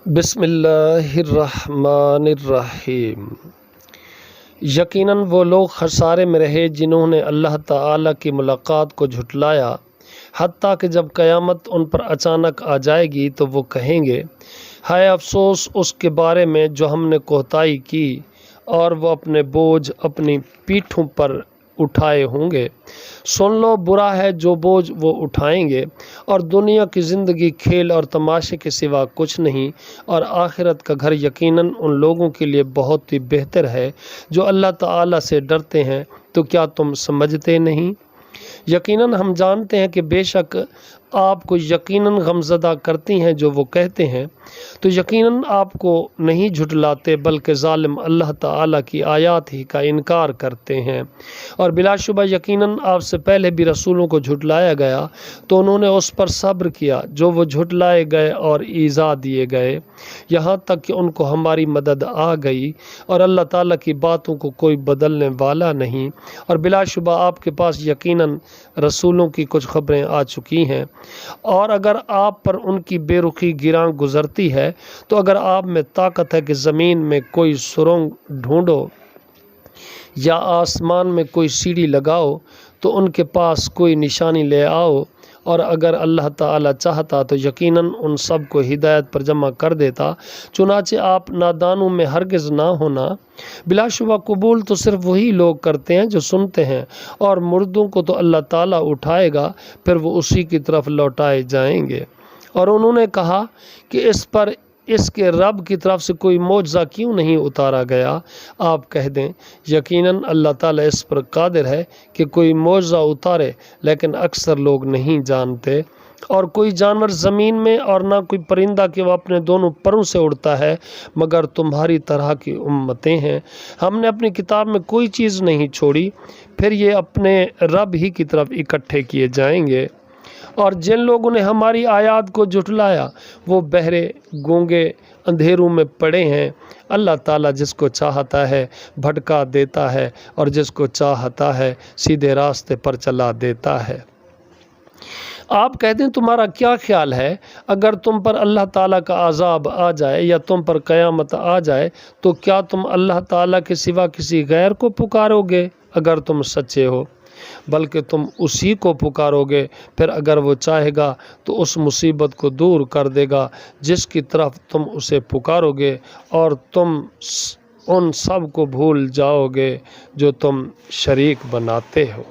بسم اللہ الرحمن الرحیم۔ یقیناً وہ لوگ خسارے میں رہے جنہوں نے اللہ تعالیٰ کی ملاقات کو جھٹلایا، حتیٰ کہ جب قیامت ان پر اچانک آ جائے گی تو وہ کہیں گے، ہائے افسوس اس کے بارے میں جو ہم نے کوتاہی کی، اور وہ اپنے بوجھ اپنی پیٹھوں پر اٹھائے ہوں گے۔ سن لو، برا ہے جو بوجھ وہ اٹھائیں گے، اور دنیا کی زندگی کھیل اور تماشے کے سوا کچھ نہیں، اور آخرت کا گھر یقیناً ان لوگوں کے لیے بہت ہی بہتر ہے جو اللہ تعالیٰ سے ڈرتے ہیں۔ تو کیا تم سمجھتے نہیں؟ یقیناً ہم جانتے ہیں کہ بے شک آپ کو یقیناً غمزدہ کرتی ہیں جو وہ کہتے ہیں، تو یقیناً آپ کو نہیں جھٹلاتے بلکہ ظالم اللہ تعالیٰ کی آیات ہی کا انکار کرتے ہیں۔ اور بلا شبہ یقیناً آپ سے پہلے بھی رسولوں کو جھٹلایا گیا تو انہوں نے اس پر صبر کیا جو وہ جھٹلائے گئے اور ایذا دیے گئے، یہاں تک کہ ان کو ہماری مدد آ گئی، اور اللہ تعالیٰ کی باتوں کو کوئی بدلنے والا نہیں۔ اور بلا شبہ آپ کے پاس یقیناً رسولوں کی کچھ خبریں آ چکی ہیں، اور اگر آپ پر ان کی بے رخی گراں گزرتی ہے تو اگر آپ میں طاقت ہے کہ زمین میں کوئی سرنگ ڈھونڈو یا آسمان میں کوئی سیڑھی لگاؤ تو ان کے پاس کوئی نشانی لے آؤ، اور اگر اللہ تعالیٰ چاہتا تو یقیناً ان سب کو ہدایت پر جمع کر دیتا، چنانچہ آپ نادانوں میں ہرگز نہ ہونا۔ بلا شبہ قبول تو صرف وہی لوگ کرتے ہیں جو سنتے ہیں، اور مردوں کو تو اللہ تعالیٰ اٹھائے گا، پھر وہ اسی کی طرف لوٹائے جائیں گے۔ اور انہوں نے کہا کہ اس پر اس کے رب کی طرف سے کوئی معجزہ کیوں نہیں اتارا گیا؟ آپ کہہ دیں، یقیناً اللہ تعالیٰ اس پر قادر ہے کہ کوئی معجزہ اتارے، لیکن اکثر لوگ نہیں جانتے۔ اور کوئی جانور زمین میں اور نہ کوئی پرندہ کہ وہ اپنے دونوں پروں سے اڑتا ہے مگر تمہاری طرح کی امتیں ہیں۔ ہم نے اپنی کتاب میں کوئی چیز نہیں چھوڑی، پھر یہ اپنے رب ہی کی طرف اکٹھے کیے جائیں گے۔ اور جن لوگوں نے ہماری آیات کو جھٹلایا وہ بہرے، گونگے، اندھیروں میں پڑے ہیں۔ اللہ تعالیٰ جس کو چاہتا ہے بھٹکا دیتا ہے، اور جس کو چاہتا ہے سیدھے راستے پر چلا دیتا ہے۔ آپ کہتے ہیں تمہارا کیا خیال ہے اگر تم پر اللہ تعالیٰ کا عذاب آ جائے یا تم پر قیامت آ جائے تو کیا تم اللہ تعالیٰ کے سوا کسی غیر کو پکارو گے اگر تم سچے ہو؟ بلکہ تم اسی کو پکارو گے، پھر اگر وہ چاہے گا تو اس مصیبت کو دور کر دے گا جس کی طرف تم اسے پکارو گے، اور تم ان سب کو بھول جاؤ گے جو تم شریک بناتے ہو۔